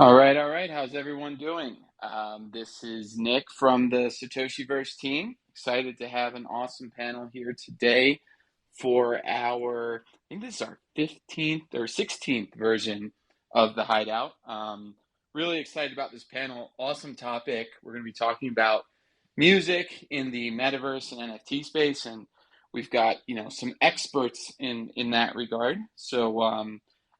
All right. How's everyone doing? This is Nick from the Satoshiverse team. Excited to have an awesome panel here today for I think this is our 15th or 16th version of the Hideout. Really excited about this panel. Awesome topic. We're going to be talking about music in the metaverse and NFT space, and we've got some experts in that regard. So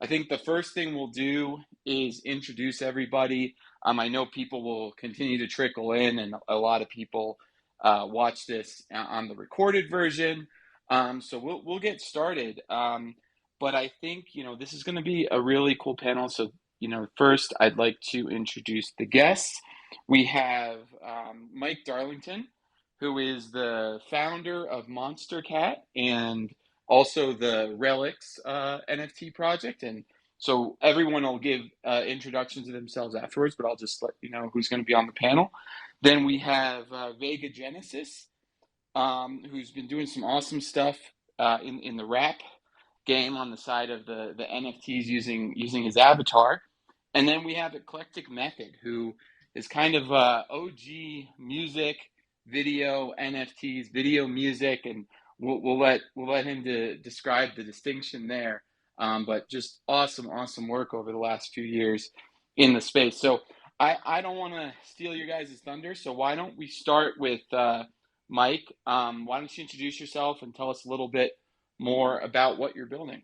I think the first thing we'll do is introduce everybody. I know people will continue to trickle in, and a lot of people watch this on the recorded version. So we'll get started. But I think this is going to be a really cool panel. So first I'd like to introduce the guests. We have Mike Darlington, who is the founder of Monster Cat and also the Relics NFT project. And so everyone will give introductions to themselves afterwards, but I'll just let you know who's going to be on the panel. Then we have Vega Genesis, who's been doing some awesome stuff in the rap game on the side of the NFTs using his avatar. And then we have Eclectic Method, who is kind of OG music, video, NFTs, video music, and we'll let him describe the distinction there. But just awesome work over the last few years in the space. So I don't want to steal your guys' thunder. So why don't we start with Mike? Why don't you introduce yourself and tell us a little bit more about what you're building?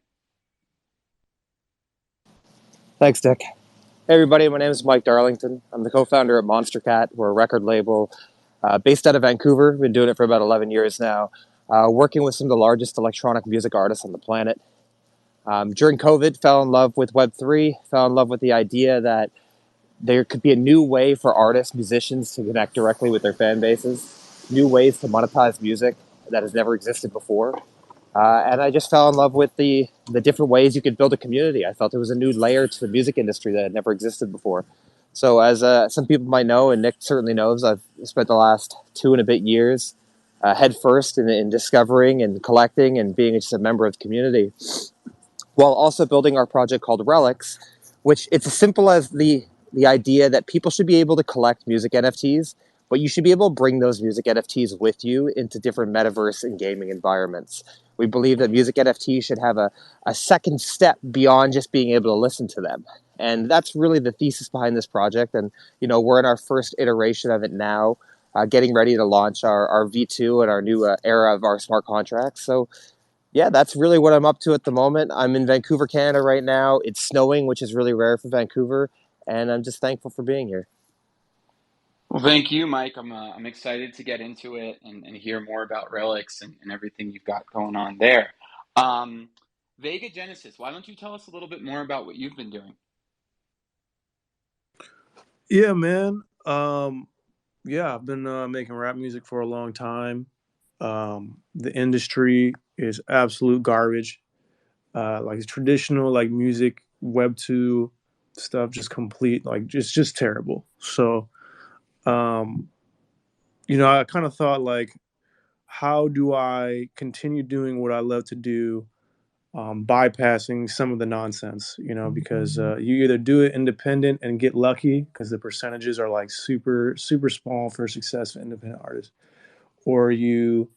Thanks, Dick. Hey, everybody. My name is Mike Darlington. I'm the co-founder of Monster Cat. We're a record label based out of Vancouver. We've been doing it for about 11 years now, working with some of the largest electronic music artists on the planet. During COVID, fell in love with Web3, fell in love with the idea that there could be a new way for artists, musicians to connect directly with their fan bases, new ways to monetize music that has never existed before. And I just fell in love with the different ways you could build a community. I felt there was a new layer to the music industry that had never existed before. So, as some people might know, and Nick certainly knows, I've spent the last 2 and a bit years head first in discovering and collecting and being just a member of the community, while also building our project called Relics, which it's as simple as the idea that people should be able to collect music NFTs, but you should be able to bring those music NFTs with you into different metaverse and gaming environments. We believe that music NFTs should have a second step beyond just being able to listen to them. And that's really the thesis behind this project. And, we're in our first iteration of it now, getting ready to launch our V2 and our new era of our smart contracts. So, yeah, that's really what I'm up to at the moment. I'm in Vancouver, Canada right now. It's snowing, which is really rare for Vancouver. And I'm just thankful for being here. Well, thank you, Mike. I'm excited to get into it and hear more about Relics and everything you've got going on there. Um, Vega Genesis, why don't you tell us a little bit more about what you've been doing? Yeah, man. Yeah, I've been making rap music for a long time. The industry is absolute garbage. Like traditional like music, Web two stuff, just complete like just terrible. So, um, I kind of thought like, how do I continue doing what I love to do, bypassing some of the nonsense? Because you either do it independent and get lucky because the percentages are like super small for success of independent artists, or you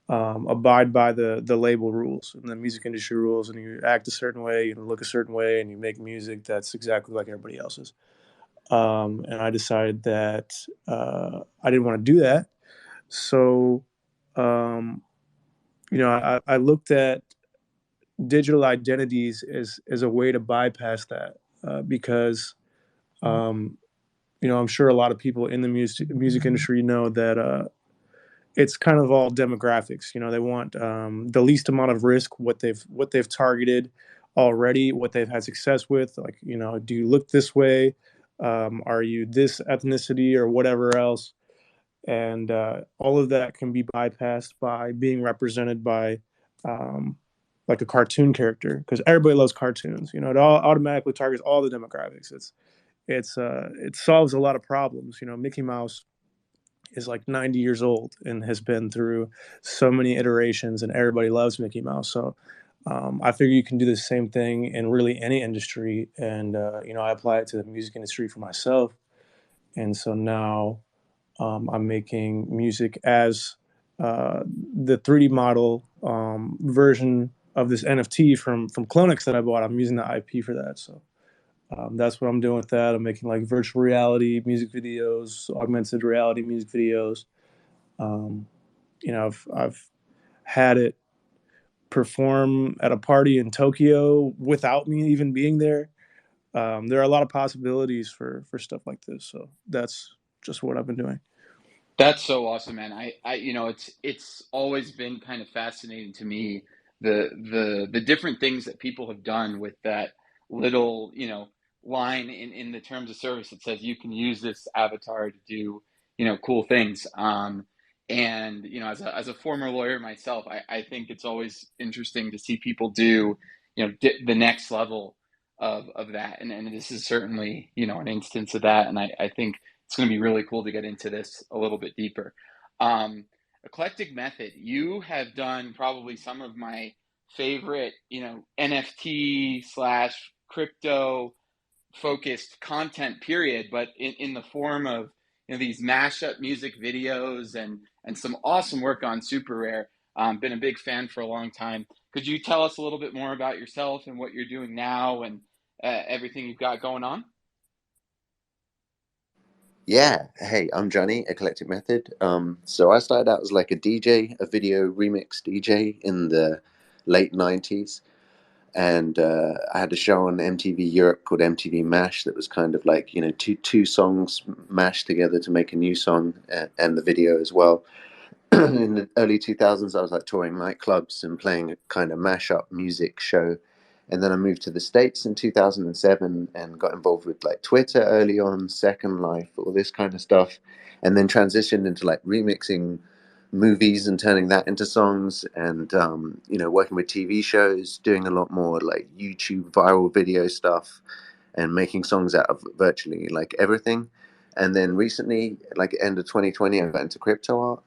abide by the label rules and the music industry rules, and you act a certain way, you look a certain way, and you make music that's exactly like everybody else's. And I decided that I didn't want to do that. So, um, I looked at digital identities as a way to bypass that, because, um, I'm sure a lot of people in the music industry know that it's kind of all demographics. They want the least amount of risk, what they've targeted already, what they've had success with. Like, do you look this way? Are you this ethnicity or whatever else? And all of that can be bypassed by being represented by like a cartoon character, because everybody loves cartoons. It all automatically targets all the demographics. It solves a lot of problems. Mickey Mouse is like 90 years old and has been through so many iterations, and everybody loves Mickey Mouse. So I figure you can do the same thing in really any industry, and I apply it to the music industry for myself. And so now I'm making music as the 3D model version of this NFT from Clonix that I bought. I'm using the IP for that, so that's what I'm doing with that. I'm making like virtual reality music videos, augmented reality music videos. Um, I've had it perform at a party in Tokyo without me even being there. There are a lot of possibilities for stuff like this. So that's just what I've been doing. That's so awesome, man. It's always been kind of fascinating to me the different things that people have done with that little, line in the terms of service that says you can use this avatar to do, cool things. And as a former lawyer myself, I think it's always interesting to see people do, the next level of that. And this is certainly, an instance of that. And I think it's going to be really cool to get into this a little bit deeper. Um, Eclectic Method, you have done probably some of my favorite, NFT slash crypto focused content, period, but in the form of these mashup music videos and some awesome work on Super Rare. Been a big fan for a long time. Could you tell us a little bit more about yourself and what you're doing now and everything you've got going on? Yeah, hey, I'm Johnny, Eclectic Method. So I started out as like a DJ, a video remix DJ in the late 90s. And I had a show on MTV Europe called MTV Mash that was kind of like, two songs mashed together to make a new song and the video as well. In the early 2000s, I was like touring nightclubs and playing a kind of mashup music show. And then I moved to the States in 2007 and got involved with like Twitter early on, Second Life, all this kind of stuff. And then transitioned into like remixing movies and turning that into songs and, working with TV shows, doing a lot more like YouTube viral video stuff and making songs out of virtually like everything. And then recently, like end of 2020, I got into crypto art,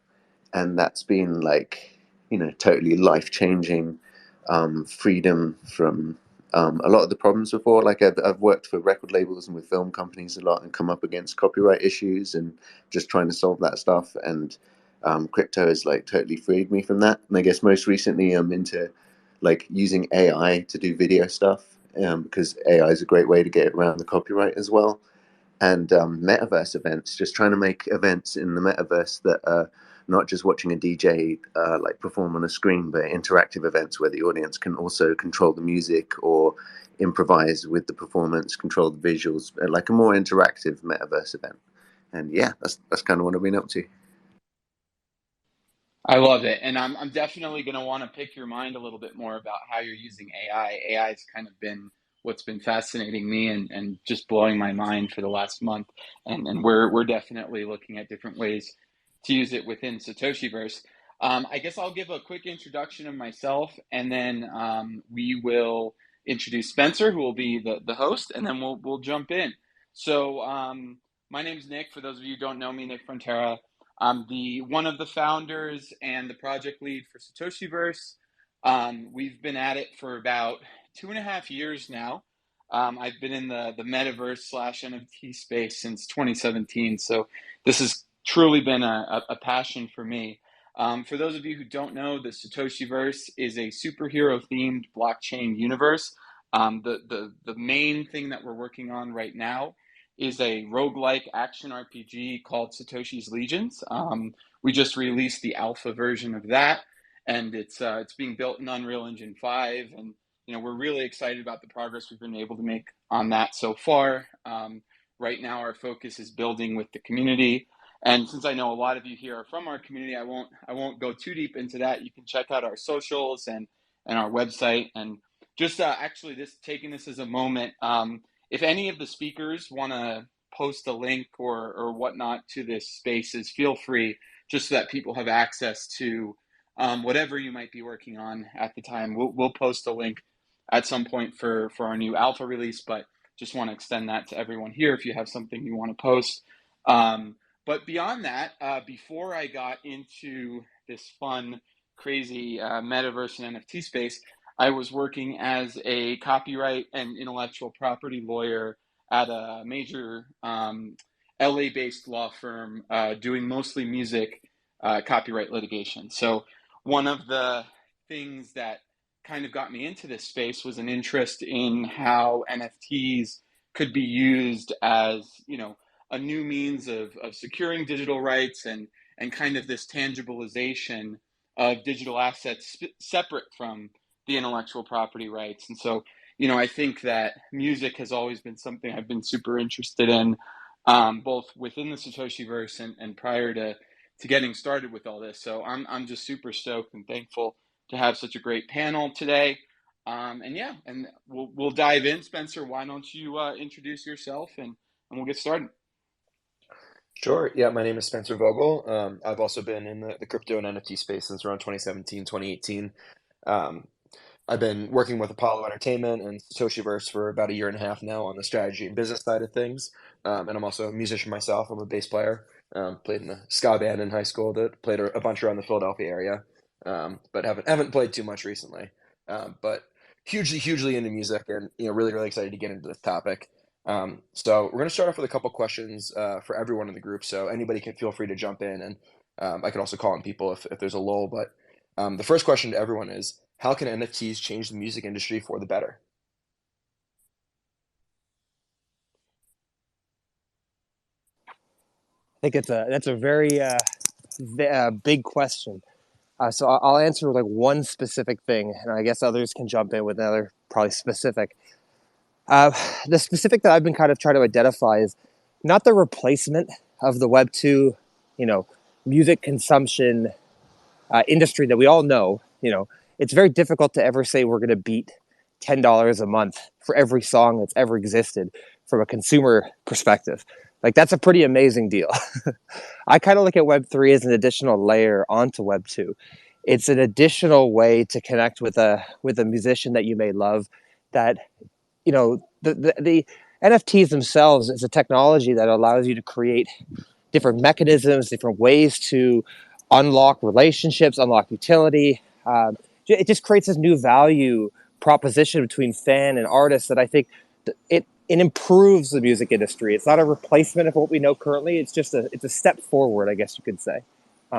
and that's been like totally life changing, freedom from a lot of the problems before. Like I've worked for record labels and with film companies a lot and come up against copyright issues and just trying to solve that stuff. And crypto has like totally freed me from that. And I guess most recently I'm into like using AI to do video stuff, because AI is a great way to get around the copyright as well. And metaverse events, just trying to make events in the metaverse that are not just watching a DJ like perform on a screen, but interactive events where the audience can also control the music or improvise with the performance, control the visuals, like a more interactive metaverse event. And yeah, that's kind of what I've been up to. I love it. And I'm definitely going to want to pick your mind a little bit more about how you're using AI. AI has kind of been what's been fascinating me and just blowing my mind for the last month. And we're definitely looking at different ways to use it within Satoshiverse. I guess I'll give a quick introduction of myself, and then we will introduce Spencer, who will be the host, and then we'll jump in. So my name's Nick. For those of you who don't know me, Nick Frontera. I'm the one of the founders and the project lead for Satoshiverse. We've been at it for about 2.5 years now. I've been in the metaverse slash NFT space since 2017, so this has truly been a passion for me. For those of you who don't know, the Satoshiverse is a superhero themed blockchain universe. The main thing that we're working on right now is a roguelike action RPG called Satoshi's Legions. We just released the alpha version of that, and it's being built in Unreal Engine 5, and we're really excited about the progress we've been able to make on that so far. Right now, our focus is building with the community, and since I know a lot of you here are from our community, I won't go too deep into that. You can check out our socials and our website, and just actually this taking this as a moment. If any of the speakers want to post a link or whatnot to this spaces, feel free, just so that people have access to whatever you might be working on at the time. We'll post a link at some point for our new alpha release, but just want to extend that to everyone here if you have something you want to post. But beyond that, before I got into this fun, crazy metaverse and NFT space, I was working as a copyright and intellectual property lawyer at a major LA-based law firm doing mostly music copyright litigation. So one of the things that kind of got me into this space was an interest in how NFTs could be used as, a new means of securing digital rights and kind of this tangibilization of digital assets separate from the intellectual property rights. And so, I think that music has always been something I've been super interested in, both within the Satoshi verse and prior to getting started with all this. So I'm just super stoked and thankful to have such a great panel today. And yeah, and we'll dive in. Spencer, why don't you introduce yourself and we'll get started. Sure. Yeah, my name is Spencer Vogel. I've also been in the crypto and NFT space since around 2017, 2018. Um, I've been working with Apollo Entertainment and Satoshiverse for about a year and a half now on the strategy and business side of things. And I'm also a musician myself. I'm a bass player. Played in a ska band in high school that played a bunch around the Philadelphia area, but haven't played too much recently. But hugely into music, and really excited to get into this topic. So we're going to start off with a couple questions for everyone in the group. So anybody can feel free to jump in, and I can also call on people if there's a lull. But the first question to everyone is, how can NFTs change the music industry for the better? I think that's a very big question. So I'll answer like one specific thing, and I guess others can jump in with another probably specific. Uh, the specific that I've been kind of trying to identify is not the replacement of the Web 2, you know, music consumption industry that we all know. It's very difficult to ever say we're going to beat $10 a month for every song that's ever existed from a consumer perspective. Like, that's a pretty amazing deal. I kind of look at Web3 as an additional layer onto Web2. It's an additional way to connect with a musician that you may love. That the NFTs themselves is a technology that allows you to create different mechanisms, different ways to unlock relationships, unlock utility. It just creates this new value proposition between fan and artist that I think it improves the music industry. It's not a replacement of what we know currently. It's just it's a step forward, I guess you could say.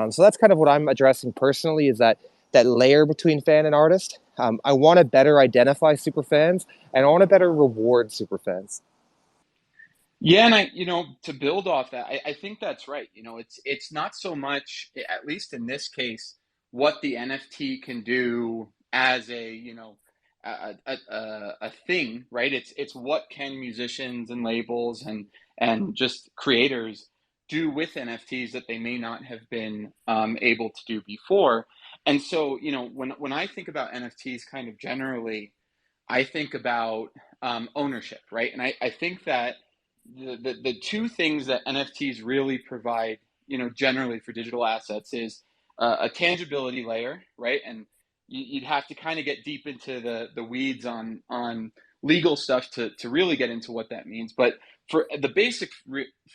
So that's kind of what I'm addressing personally, is that layer between fan and artist. I want to better identify super fans, and I want to better reward super fans. Yeah, and to build off that, I think that's right. It's not so much, at least in this case, what the NFT can do as a thing, right? It's what can musicians and labels and just creators do with NFTs that they may not have been able to do before. And so, when I think about NFTs kind of generally, I think about ownership, right? And I think that the two things that NFTs really provide, generally for digital assets is a tangibility layer, right? And you'd have to kind of get deep into the weeds on legal stuff to really get into what that means. But for the basic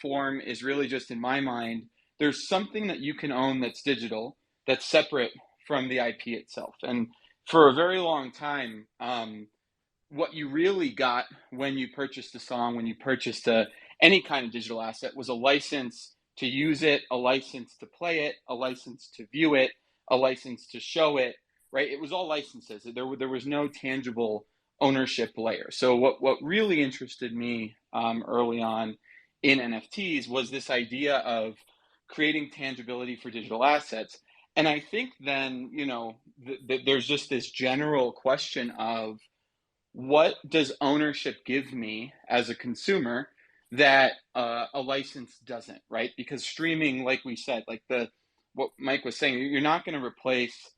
form is really just, in my mind, there's something that you can own that's digital, that's separate from the IP itself. And for a very long time, what you really got when you purchased a song, when you purchased any kind of digital asset, was a license to use it, a license to play it, a license to view it, a license to show it, right? It was all licenses. There was no tangible ownership layer. So what really interested me early on in NFTs was this idea of creating tangibility for digital assets. And I think then, there's just this general question of, what does ownership give me as a consumer that a license doesn't, right? Because streaming, like we said, like what Mike was saying, you're not going to replace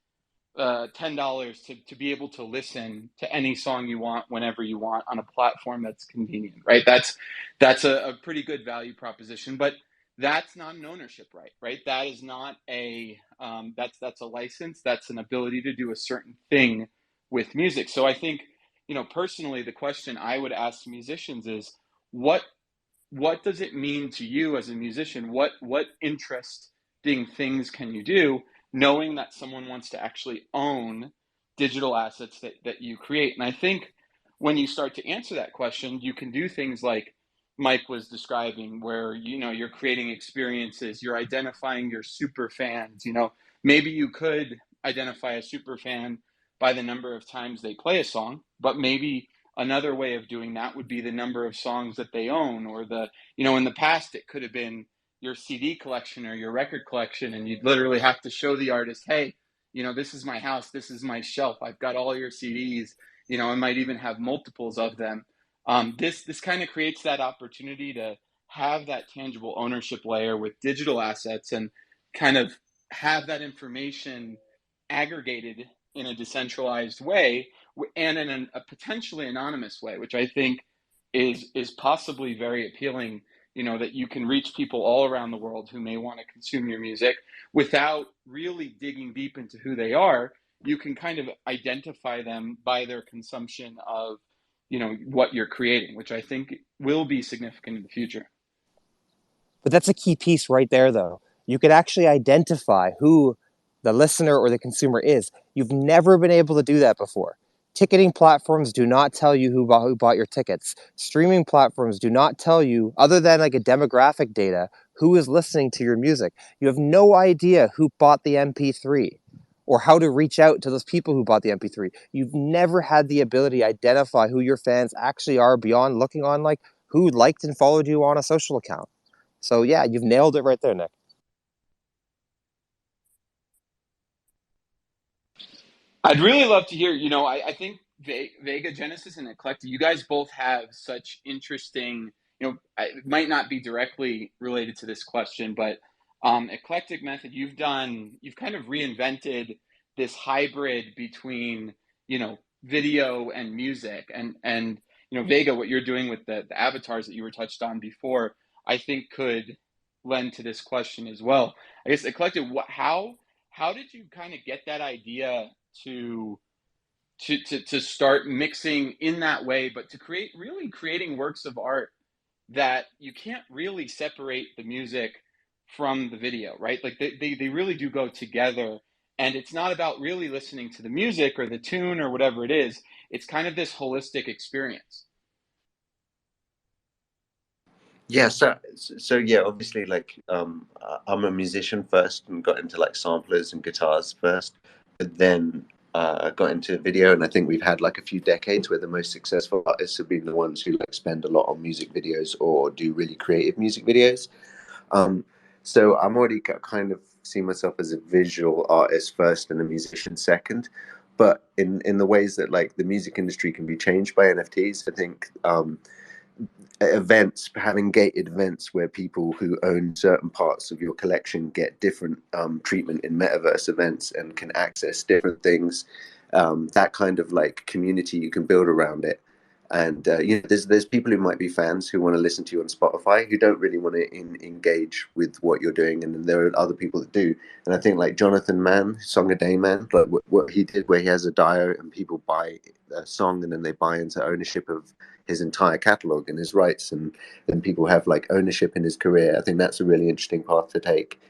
$10 to be able to listen to any song you want whenever you want on a platform that's convenient, right? That's a pretty good value proposition, but that's not an ownership right, right? That is not that's a license. That's an ability to do a certain thing with music. So I think, personally, the question I would ask musicians is, what does it mean to you as a musician? What interesting things can you do, knowing that someone wants to actually own digital assets that you create. And I think when you start to answer that question, you can do things like Mike was describing, where you're creating experiences, you're identifying your super fans. Maybe you could identify a super fan by the number of times they play a song, but maybe another way of doing that would be the number of songs that they own, or in the past it could have been your CD collection or your record collection, and you'd literally have to show the artist, hey, this is my house, this is my shelf, I've got all your CDs. I might even have multiples of them. This kind of creates that opportunity to have that tangible ownership layer with digital assets, and kind of have that information aggregated in a decentralized way, and in a potentially anonymous way, which I think is possibly very appealing. That you can reach people all around the world who may want to consume your music without really digging deep into who they are. You can kind of identify them by their consumption of what you're creating, which I think will be significant in the future. But that's a key piece right there, though. You could actually identify who the listener or the consumer is. You've never been able to do that before. Ticketing platforms do not tell you who bought your tickets. Streaming platforms do not tell you, other than like a demographic data, who is listening to your music. You have no idea who bought the MP3 or how to reach out to those people who bought the MP3. You've never had the ability to identify who your fans actually are beyond looking on like who liked and followed you on a social account. So yeah, you've nailed it right there, Nick. I'd really love to hear, I think Vega, Genesis, and Eclectic, you guys both have such interesting, it might not be directly related to this question, but Eclectic Method, you've kind of reinvented this hybrid between, video and music. And Vega, what you're doing with the avatars that you were touched on before, I think could lend to this question as well. I guess Eclectic, how did you kind of get that idea to to start mixing in that way, but to creating works of art that you can't really separate the music from the video, right? Like they really do go together. And it's not about really listening to the music or the tune or whatever it is. It's kind of this holistic experience. Yeah, so yeah, obviously, like, I'm a musician first and got into like samplers and guitars first, but then got into video, and I think we've had like a few decades where the most successful artists have been the ones who like spend a lot on music videos or do really creative music videos. Um, so I'm already kind of see myself as a visual artist first and a musician second. But in the ways that like the music industry can be changed by NFTs, I think events, having gated events where people who own certain parts of your collection get different treatment in metaverse events and can access different things. That kind of like community you can build around it. And there's people who might be fans who want to listen to you on Spotify who don't really want to engage with what you're doing, and then there are other people that do. And I think like Jonathan Mann, Song a Day Man, like what he did, where he has a dio and people buy a song and then they buy into ownership of his entire catalog and his rights, and then people have like ownership in his career. I think that's a really interesting path to take.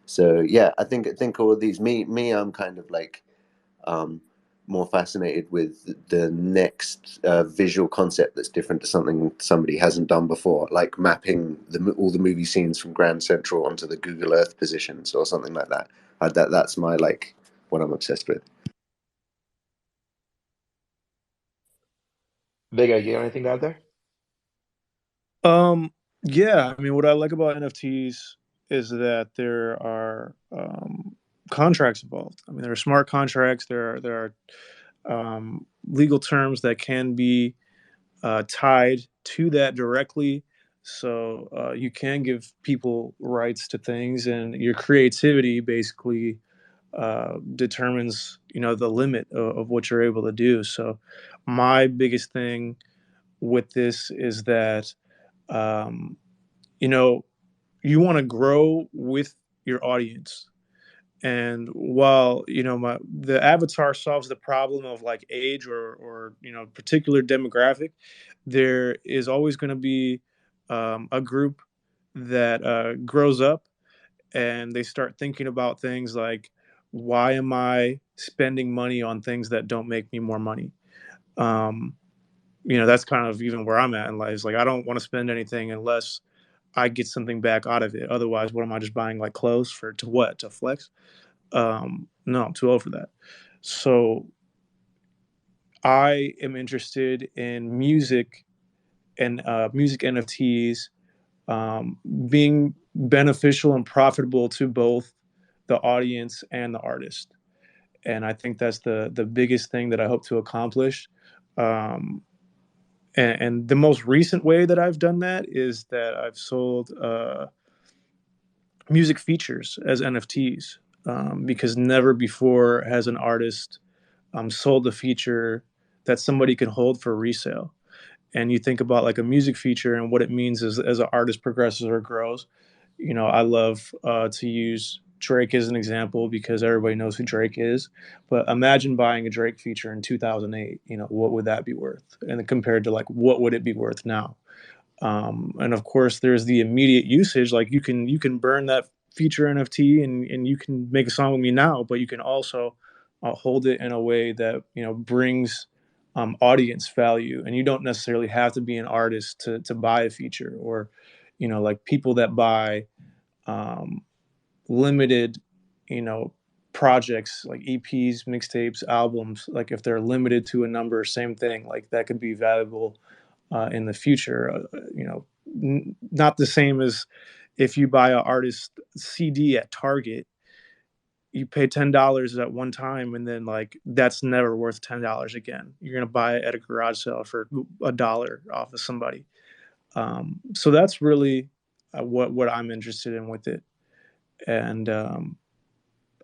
So yeah, I think all of these, me, I'm kind of like um, more fascinated with the next visual concept that's different to something somebody hasn't done before, like mapping all the movie scenes from Grand Central onto the Google Earth positions or something like that. That's my like what I'm obsessed with. Big idea. Anything to add there? Um, yeah, I mean, what I like about NFTs is that there are contracts involved. I mean, there are smart contracts. There are legal terms that can be tied to that directly. So you can give people rights to things, and your creativity basically determines, the limit of what you're able to do. So my biggest thing with this is that um, you know you want to grow with your audience. And while the avatar solves the problem of like age or particular demographic, there is always going to be a group that grows up and they start thinking about things like, why am I spending money on things that don't make me more money? Um, that's kind of even where I'm at in life. It's like I don't want to spend anything unless I get something back out of it. Otherwise, what am I just buying like clothes for to what? To flex? No, I'm too old for that. So I am interested in music and music NFTs um, being beneficial and profitable to both the audience and the artist. And I think that's the biggest thing that I hope to accomplish. Um, and the most recent way that I've done that is that I've sold music features as NFTs, because never before has an artist sold a feature that somebody can hold for resale. And you think about like a music feature and what it means as an artist progresses or grows. I love to use Drake as an example because everybody knows who Drake is. But imagine buying a Drake feature in 2008. What would that be worth? And compared to like what would it be worth now? And of course, there's the immediate usage. Like you can burn that feature NFT and you can make a song with me now, but you can also hold it in a way that brings audience value, and you don't necessarily have to be an artist to buy a feature, or like people that buy um, limited, you know, projects like EPs, mixtapes, albums. Like if they're limited to a number, same thing. Like that could be valuable in the future. Not the same as if you buy an artist CD at Target. You pay $10 at one time, and then like that's never worth $10 again. You're gonna buy it at a garage sale for $1 off of somebody. So that's really what I'm interested in with it, and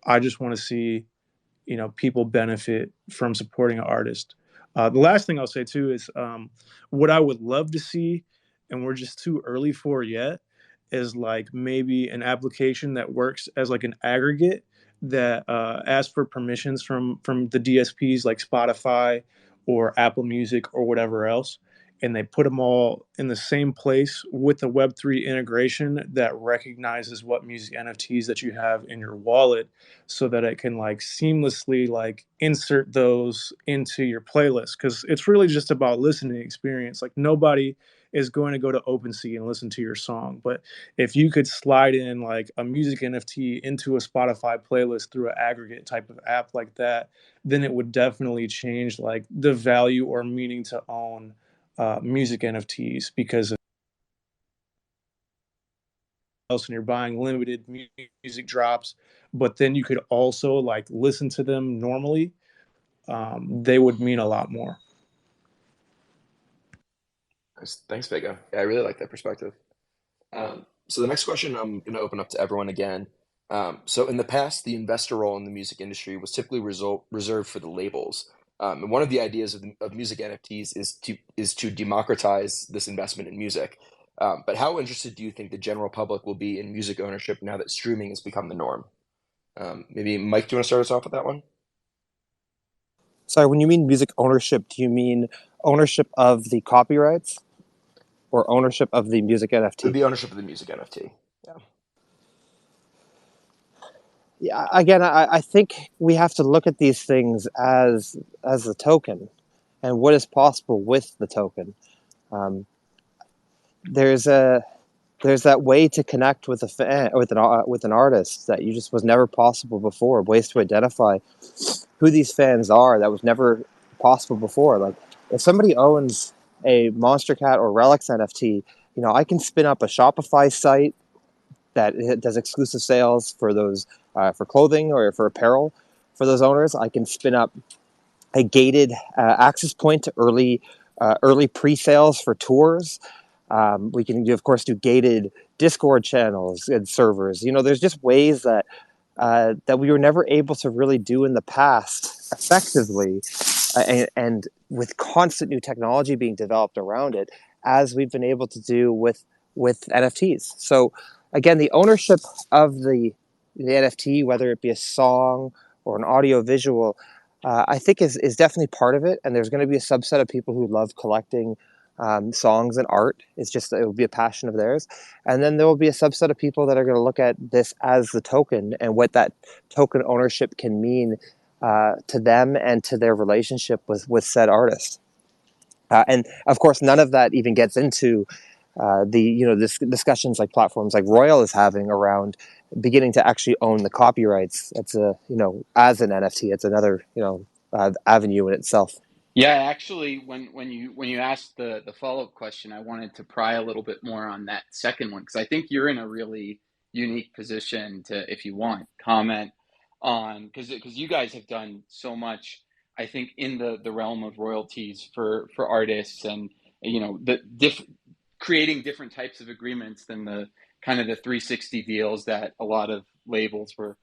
I just want to see people benefit from supporting an artist. The last thing I'll say too is what I would love to see, and we're just too early for yet, is like maybe an application that works as like an aggregate that asks for permissions from the DSPs like Spotify or Apple Music or whatever else, and they put them all in the same place with the Web3 integration that recognizes what music NFTs that you have in your wallet, so that it can like seamlessly like insert those into your playlist, because it's really just about listening experience. Like nobody is going to go to OpenSea and listen to your song, but if you could slide in like a music NFT into a Spotify playlist through an aggregate type of app like that, then it would definitely change like the value or meaning to own music NFTs, because else and you're buying limited music drops, but then you could also like listen to them normally, they would mean a lot more. Thanks, Vega. Yeah, I really like that perspective. So the next question I'm going to open up to everyone again. So in the past, the investor role in the music industry was typically reserved for the labels. And one of the ideas of music NFTs is to democratize this investment in music. But how interested do you think the general public will be in music ownership now that streaming has become the norm? Maybe Mike, do you want to start us off with that one? Sorry, when you mean music ownership, do you mean ownership of the copyrights or ownership of the music NFT? The ownership of the music NFT. Yeah. Yeah, again, I think we have to look at these things as a token and what is possible with the token. Um, there's a there's that way to connect with a fan, with an artist that you just was never possible before. Ways to identify who these fans are that was never possible before. Like if somebody owns a Monster Cat or Relics NFT, I can spin up a Shopify site that does exclusive sales for those for clothing or for apparel for those owners. I can spin up a gated access point to early pre-sales for tours. We can, of course, do gated Discord channels and servers. There's just ways that we were never able to really do in the past effectively, and with constant new technology being developed around it, as we've been able to do with NFTs. So again, the ownership of the NFT, whether it be a song or an audio visual, I think is definitely part of it. And there's going to be a subset of people who love collecting songs and art. It's just, it will be a passion of theirs. And then there will be a subset of people that are going to look at this as the token and what that token ownership can mean to them and to their relationship with said artist. And of course, none of that even gets into the discussions like platforms like Royal is having around beginning to actually own the copyrights. It's as an NFT, it's another avenue in itself. Yeah, actually, when you asked the follow-up question, I wanted to pry a little bit more on that second one because I think you're in a really unique position to, if you want, comment on because you guys have done so much, I think, in the realm of royalties for artists and the creating different types of agreements than the kind of the 360 deals that a lot of labels were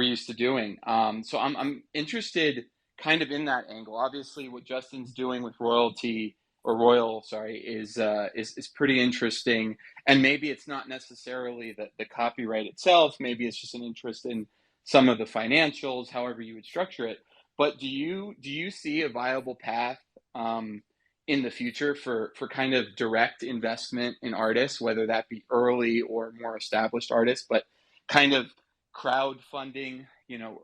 used to doing. So I'm interested kind of in that angle. Obviously, what Justin's doing with royalty or royal, sorry, is pretty interesting. And maybe it's not necessarily the copyright itself. Maybe it's just an interest in some of the financials, however you would structure it. But do you see a viable path in the future for kind of direct investment in artists, whether that be early or more established artists, but kind of crowdfunding,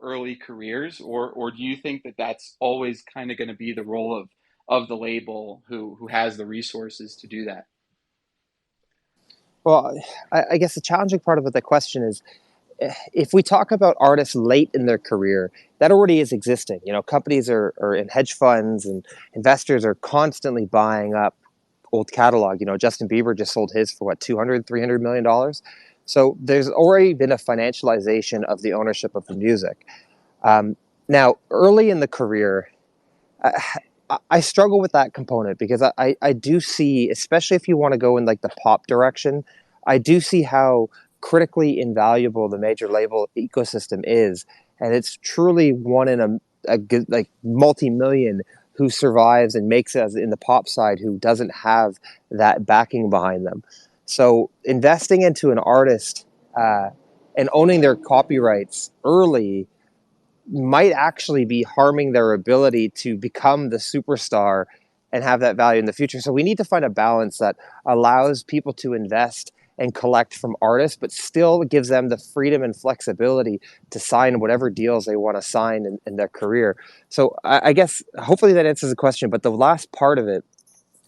early careers, or do you think that that's always kind of going to be the role of the label who has the resources to do that? Well, I guess the challenging part of the question is if we talk about artists late in their career, that already is existing. Companies are in hedge funds and investors are constantly buying up old catalog. Justin Bieber just sold his for what, 200, $300 million. So there's already been a financialization of the ownership of the music. Now, early in the career, I struggle with that component because I do see, especially if you want to go in like the pop direction, I do see how critically invaluable the major label ecosystem is, and it's truly one in a good like multi-million who survives and makes it in the pop side who doesn't have that backing behind them. So investing into an artist and owning their copyrights early might actually be harming their ability to become the superstar and have that value in the future. So we need to find a balance that allows people to invest and collect from artists, but still gives them the freedom and flexibility to sign whatever deals they want to sign in their career. So I guess hopefully that answers the question. But the last part of it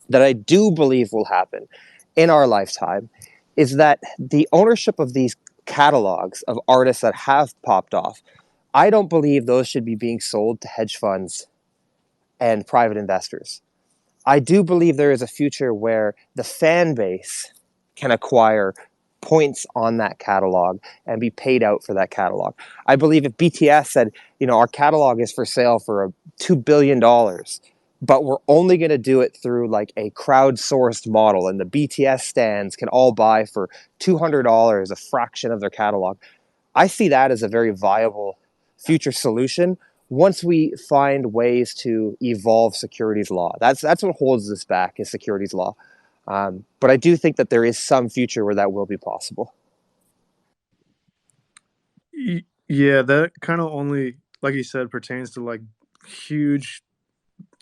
that I do believe will happen in our lifetime is that the ownership of these catalogs of artists that have popped off, I don't believe those should be being sold to hedge funds and private investors. I do believe there is a future where the fan base can acquire points on that catalog and be paid out for that catalog. I believe if BTS said, our catalog is for sale for $2 billion, but we're only going to do it through like a crowdsourced model, and the BTS stands can all buy for $200, a fraction of their catalog. I see that as a very viable future solution once we find ways to evolve securities law. That's what holds us back is securities law. But I do think that there is some future where that will be possible. Yeah, that kind of only, like you said, pertains to like huge,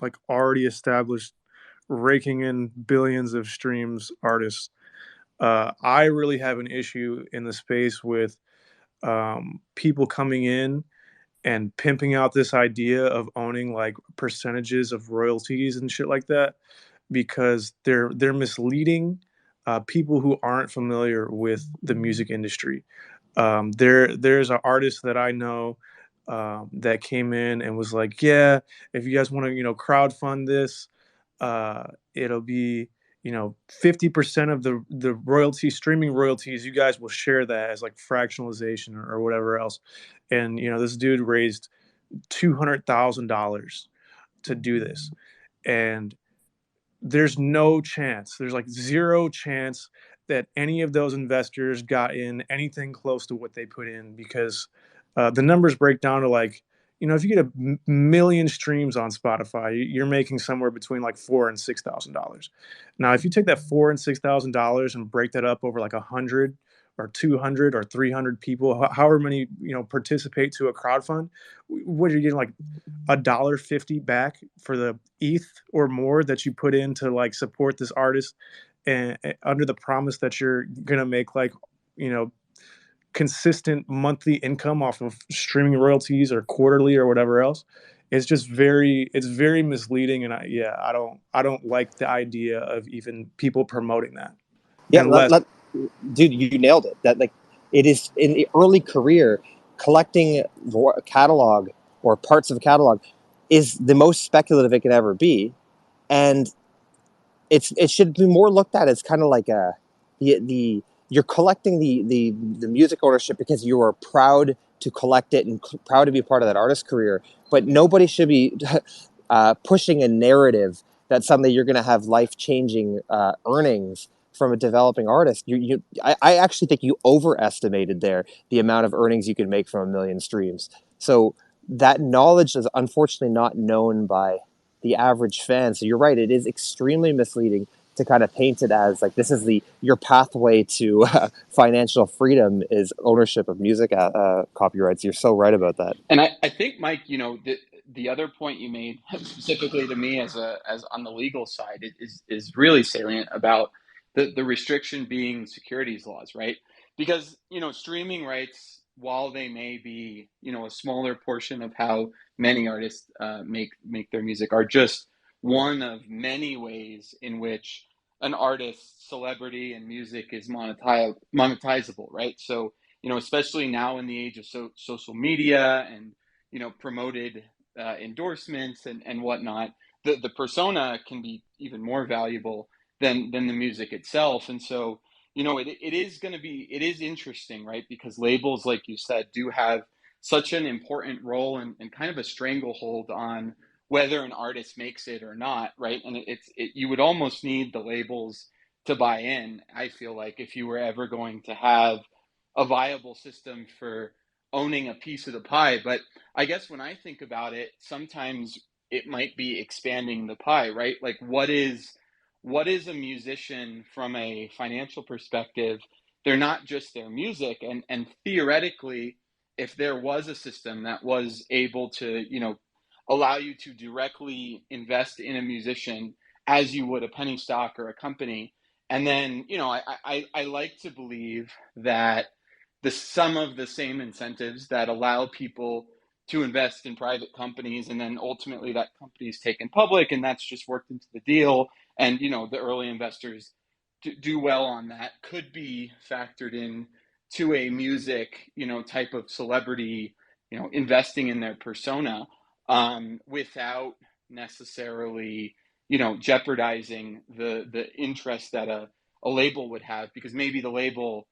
like already established, raking in billions of streams artists. I really have an issue in the space with people coming in and pimping out this idea of owning like percentages of royalties and shit like that, because they're misleading people who aren't familiar with the music industry. There's an artist that I know that came in and was like, yeah, if you guys want to crowdfund this, it'll be 50% of the royalty streaming royalties, you guys will share that as like fractionalization or whatever else. And this dude raised $200,000 to do this, and there's no chance, there's like zero chance that any of those investors got in anything close to what they put in, because the numbers break down to like if you get a million streams on Spotify, you're making somewhere between like $4,000 and $6,000. Now, if you take that $4,000 and $6,000 and break that up over like 100 or 200 or 300 people, however many participate to a crowdfund, what are you getting, like $1.50 back for the ETH or more that you put in to like support this artist, and under the promise that you're gonna make like consistent monthly income off of streaming royalties or quarterly or whatever else. It's very misleading, and I don't like the idea of even people promoting that. Yeah, Unless dude, you nailed it. That, like, it is in the early career, collecting a catalog or parts of a catalog is the most speculative it can ever be, and it should be more looked at as kind of like the you're collecting the music ownership because you are proud to collect it and proud to be part of that artist career. But nobody should be pushing a narrative that someday you're going to have life changing earnings from a developing artist. I actually think you overestimated there the amount of earnings you can make from a million streams. So that knowledge is unfortunately not known by the average fan. So you're right; it is extremely misleading to kind of paint it as like this is your pathway to financial freedom is ownership of music copyrights. You're so right about that. And I think, Mike, the other point you made specifically to me as on the legal side is really salient about the restriction being securities laws, right? Because, streaming rights, while they may be, a smaller portion of how many artists make their music, are just one of many ways in which an artist's celebrity and music is monetizable, right? So, especially now in the age of social media and, promoted endorsements and whatnot, the persona can be even more valuable than the music itself. And so, it is interesting, right? Because labels, like you said, do have such an important role and kind of a stranglehold on whether an artist makes it or not, right? And you would almost need the labels to buy in, I feel like, if you were ever going to have a viable system for owning a piece of the pie. But I guess when I think about it, sometimes it might be expanding the pie, right? Like what is a musician from a financial perspective? They're not just their music, and theoretically, if there was a system that was able to, allow you to directly invest in a musician as you would a penny stock or a company, and then, I like to believe that some of the same incentives that allow people to invest in private companies, and then ultimately that company is taken public and that's just worked into the deal, and the early investors do well on that, could be factored in to a music type of celebrity investing in their persona, without necessarily jeopardizing the interest that a label would have, because maybe the label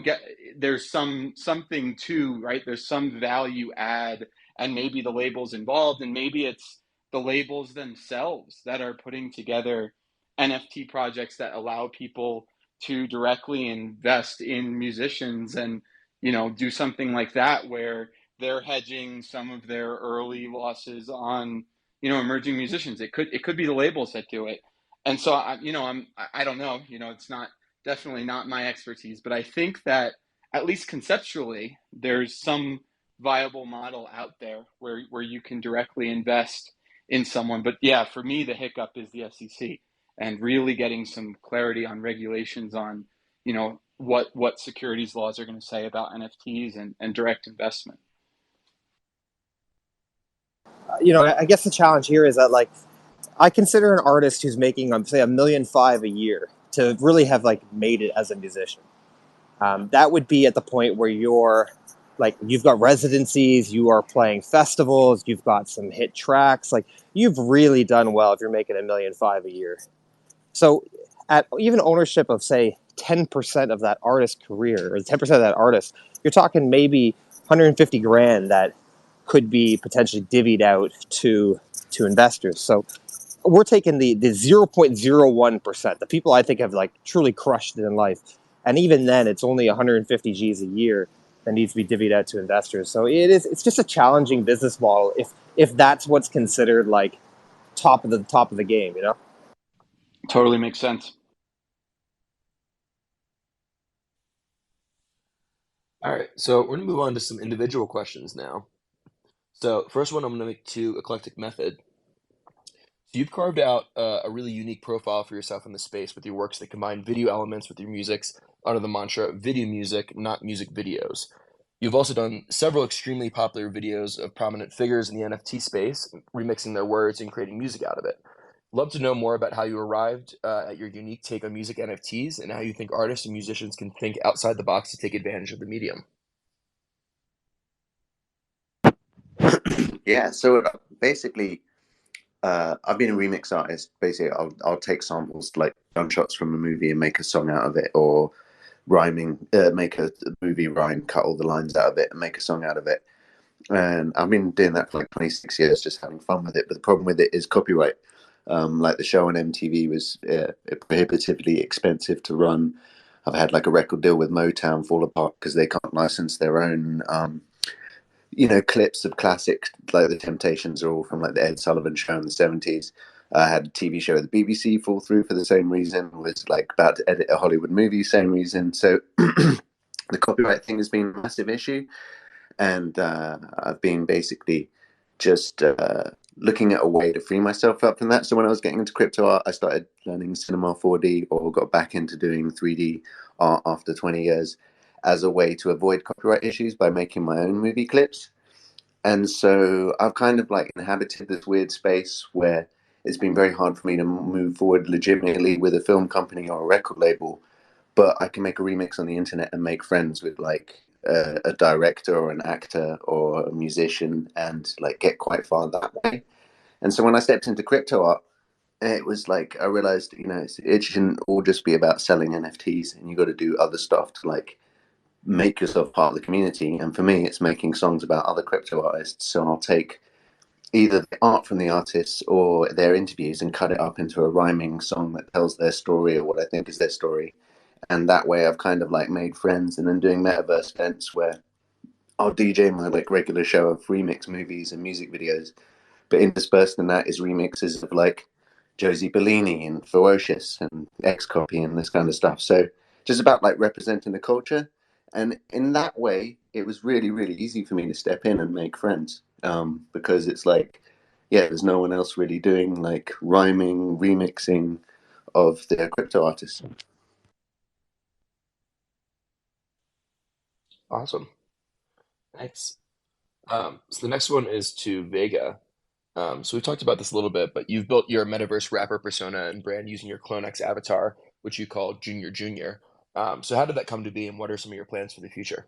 get there's something to, right, there's some value add, and maybe the label's involved, and maybe it's the labels themselves that are putting together NFT projects that allow people to directly invest in musicians, and do something like that where they're hedging some of their early losses on emerging musicians. It could be the labels that do it. And so I don't know, it's not definitely not my expertise, but I think that at least conceptually there's some viable model out there where you can directly invest in someone. But yeah, for me the hiccup is the SEC, and really getting some clarity on regulations on what securities laws are going to say about NFTs and direct investment. I guess the challenge here is that, like, I consider an artist who's making, say, $1.5 million a year to really have like made it as a musician. That would be at the point where you've got residencies, you are playing festivals, you've got some hit tracks, like you've really done well if you're making $1.5 million a year. So at even ownership of, say, 10% of that artist career, or 10% of that artist, you're talking maybe 150 grand that could be potentially divvied out to investors. So we're taking the 0.01%, the people I think have like truly crushed it in life. And even then, it's only 150 G's a year. that needs to be divvied out to investors. So it's just a challenging business model if that's what's considered like top of the game, you know? Totally makes sense. All right, so we're gonna move on to some individual questions now. So first one, I'm gonna make to Eclectic Method. So you've carved out a really unique profile for yourself in the space with your works that combine video elements with your musics under the mantra video music, not music videos. You've also done several extremely popular videos of prominent figures in the NFT space, remixing their words and creating music out of it. Love to know more about how you arrived at your unique take on music NFTs and how you think artists and musicians can think outside the box to take advantage of the medium. Yeah, so basically, I've been a remix artist. Basically, I'll take samples like gunshots from a movie and make a song out of it, or make a movie rhyme, cut all the lines out of it, and make a song out of it. And I've been doing that for like 26 years, just having fun with it. But the problem with it is copyright. Like the show on MTV was prohibitively expensive to run. I've had like a record deal with Motown fall apart because they can't license their own clips of classic like the Temptations are all from like the Ed Sullivan Show in the 70s. I had a TV show at the BBC fall through for the same reason. Was like about to edit a Hollywood movie, same reason. So the copyright thing has been a massive issue, and I've been basically just looking at a way to free myself up from that. So when I was getting into crypto art, I started learning Cinema 4D, or got back into doing 3D art after 20 years as a way to avoid copyright issues by making my own movie clips. And so I've kind of like inhabited this weird space where it's been very hard for me to move forward legitimately with a film company or a record label, but I can make a remix on the internet and make friends with like a director or an actor or a musician and like get quite far that way. And so when I stepped into crypto art, it was like I realized, it shouldn't all just be about selling NFTs, and you got to do other stuff to like make yourself part of the community. And for me, it's making songs about other crypto artists. So I'll take either the art from the artists or their interviews and cut it up into a rhyming song that tells their story or what I think is their story. And that way I've kind of like made friends, and then doing metaverse events where I'll DJ my like regular show of remix movies and music videos, but interspersed in that is remixes of like Josie Bellini and Ferocious and X Copy and this kind of stuff. So just about like representing the culture. And in that way, it was really, really easy for me to step in and make friends, because it's like, yeah, there's no one else really doing like rhyming, remixing of the crypto artists. Awesome. Thanks. So the next one is to Vega. So we talked about this a little bit, but you've built your metaverse rapper persona and brand using your CloneX avatar, which you call Junior Junior. So how did that come to be, and what are some of your plans for the future?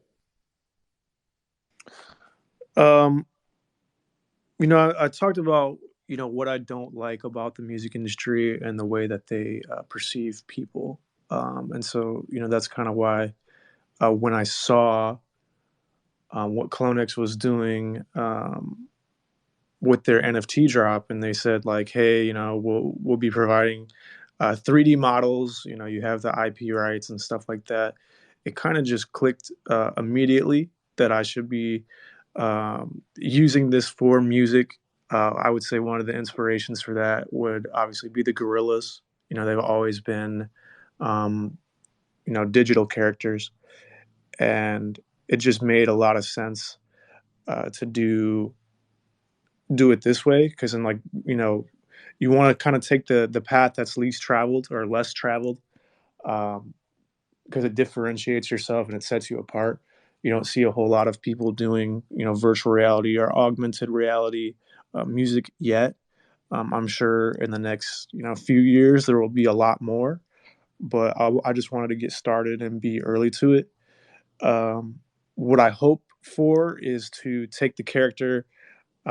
Um, I talked about what I don't like about the music industry and the way that they perceive people, and so that's kind of why when I saw what Clonex was doing with their NFT drop, and they said like, hey, we'll be providing 3D models. You have the IP rights and stuff like that. It kind of just clicked immediately that I should be using this for music. I would say one of the inspirations for that would obviously be the Gorillas. They've always been, um, digital characters, and it just made a lot of sense to do it this way because then you want to kind of take the path that's least traveled or less traveled, um, because it differentiates yourself and it sets you apart. You don't see a whole lot of people doing virtual reality or augmented reality music yet. I'm sure in the next few years there will be a lot more, but I just wanted to get started and be early to it. What I hope for is to take the character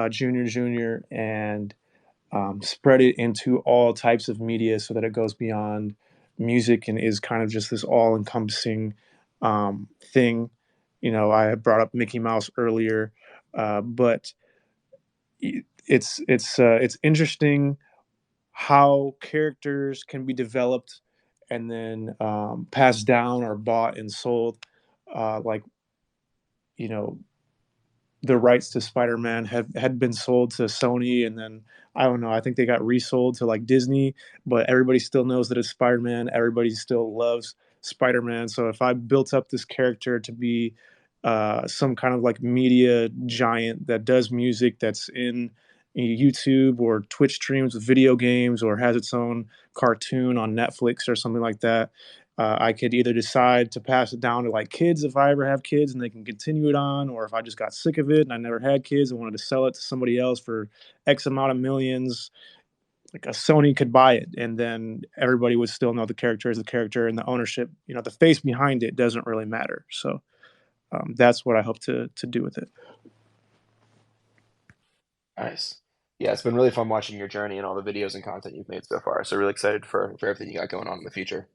Junior Junior and spread it into all types of media so that it goes beyond music and is kind of just this all encompassing thing. I had brought up Mickey Mouse earlier, but it's interesting how characters can be developed and then passed down or bought and sold. Like you know, the rights to Spider-Man had been sold to Sony, and then I don't know. I think they got resold to like Disney, but everybody still knows that it's Spider-Man. Everybody still loves Spider-Man. So if I built up this character to be some kind of like media giant that does music, that's in YouTube or Twitch streams with video games, or has its own cartoon on Netflix or something like that, I could either decide to pass it down to like kids if I ever have kids and they can continue it on, or if I just got sick of it and I never had kids and wanted to sell it to somebody else for X amount of millions, like a Sony could buy it, and then everybody would still know the character is the character, and the ownership, the face behind it doesn't really matter. So that's what I hope to do with it. Nice. Yeah, it's been really fun watching your journey and all the videos and content you've made so far. So really excited for everything you got going on in the future.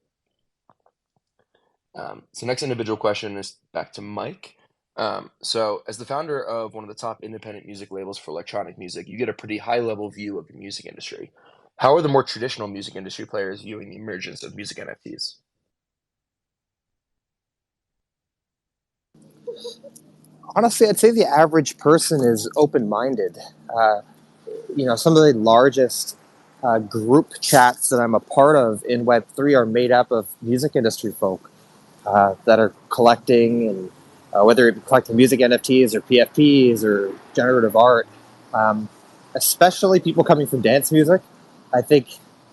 So next individual question is back to Mike. So as the founder of one of the top independent music labels for electronic music, you get a pretty high level view of the music industry. How are the more traditional music industry players viewing the emergence of music NFTs? Honestly, I'd say the average person is open-minded. Uh, some of the largest group chats that I'm a part of in Web3 are made up of music industry folk that are collecting, and whether it be collecting music NFTs or PFPs or generative art, um, especially people coming from dance music. I think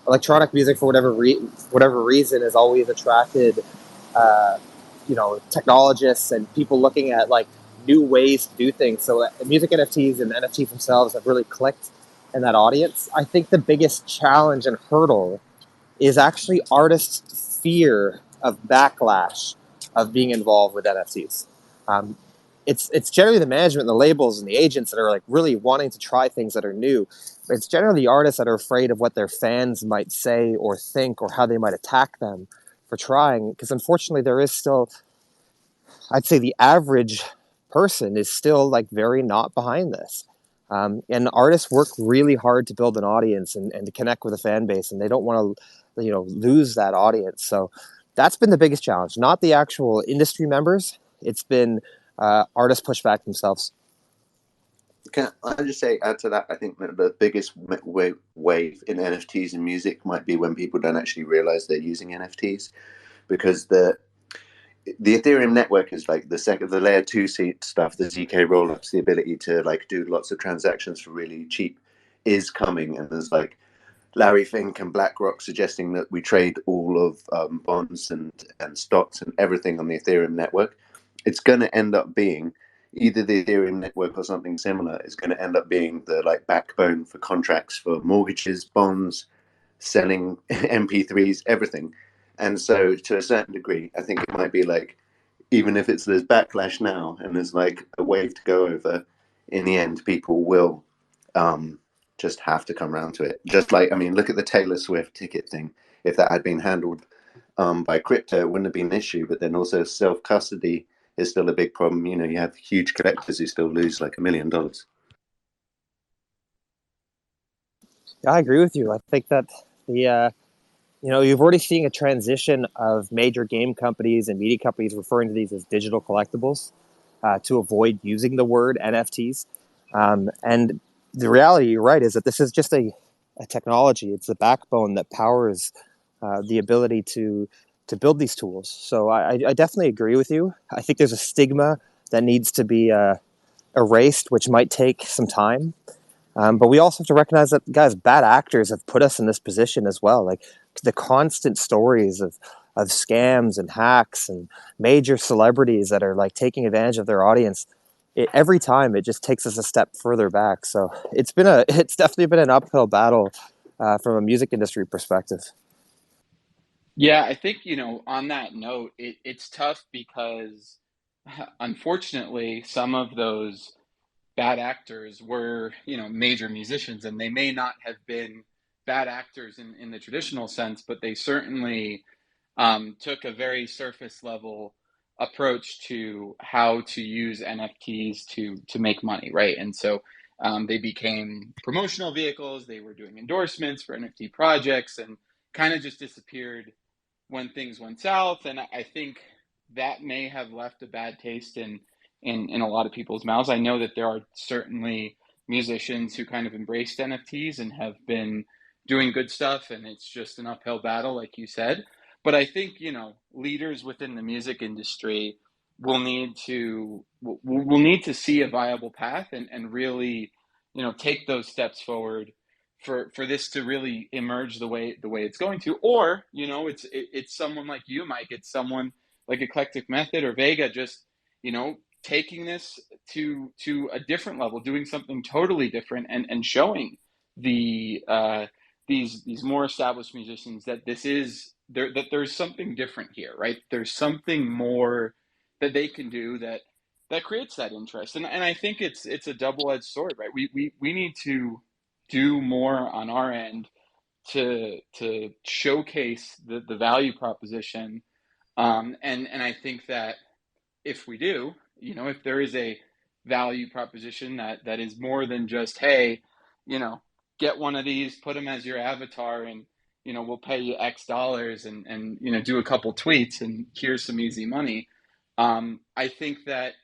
electronic music, for whatever reason, has always attracted uh, technologists and people looking at like new ways to do things. So music NFTs and NFTs themselves have really clicked in that audience. I think the biggest challenge and hurdle is actually artists' fear of backlash of being involved with NFTs. Um, it's generally the management and the labels and the agents that are like really wanting to try things that are new. But it's generally the artists that are afraid of what their fans might say or think, or how they might attack them for trying. Because unfortunately, there is still, I'd say, the average person is still like very not behind this. And artists work really hard to build an audience and to connect with a fan base, and they don't want to, lose that audience. So that's been the biggest challenge, not the actual industry members. It's been artists push back themselves. Can I just say, add to that, I think that the biggest wave in NFTs and music might be when people don't actually realize they're using NFTs, because the Ethereum network is like the layer two seat stuff, the ZK rollups, the ability to like do lots of transactions for really cheap is coming. And there's like Larry Fink and BlackRock suggesting that we trade all of bonds and stocks and everything on the Ethereum network. It's going to end up being either the Ethereum network or something similar is going to end up being the like backbone for contracts for mortgages, bonds, selling MP3s, everything. And so, to a certain degree, I think it might be like, even if there's backlash now and there's like a wave to go over, in the end, people will um, just have to come around to it. Just like, I mean, look at the Taylor Swift ticket thing. If that had been handled by crypto, it wouldn't have been an issue. But then also self custody is still a big problem. You have huge collectors who still lose like $1 million. Yeah, I agree with you. I think that you've already seen a transition of major game companies and media companies referring to these as digital collectibles to avoid using the word NFTs. And the reality, you're right, is that this is just a technology. It's the backbone that powers the ability to build these tools. So I definitely agree with you. I think there's a stigma that needs to be erased, which might take some time. But we also have to recognize that, guys, bad actors have put us in this position as well. Like the constant stories of scams and hacks and major celebrities that are like taking advantage of their audience. Every time it just takes us a step further back. So it's definitely been an uphill battle from a music industry perspective. Yeah, I think, on that note, it's tough because unfortunately, some of those bad actors were, major musicians, and they may not have been bad actors in the traditional sense, but they certainly took a very surface level approach to how to use NFTs to make money, right? And so they became promotional vehicles. They were doing endorsements for NFT projects, and kind of just disappeared when things went south. And I think that may have left a bad taste in in a lot of people's mouths. I know that there are certainly musicians who kind of embraced NFTs and have been doing good stuff, and it's just an uphill battle, like you said. But I think, leaders within the music industry will need to see a viable path and really, take those steps forward for this to really emerge the way it's going to. Or, it's someone like you, Mike. It's someone like Eclectic Method or Vega, just, taking this to a different level, doing something totally different, and showing the these more established musicians that that there's something different here, right? There's something more that they can do that creates that interest. And I think it's a double-edged sword, right? We need to do more on our end to showcase the value proposition. And I think that if we do, if there is a value proposition that is more than just, hey, you know, get one of these, put them as your avatar, and we'll pay you X dollars, and do a couple tweets, and here's some easy money. I think that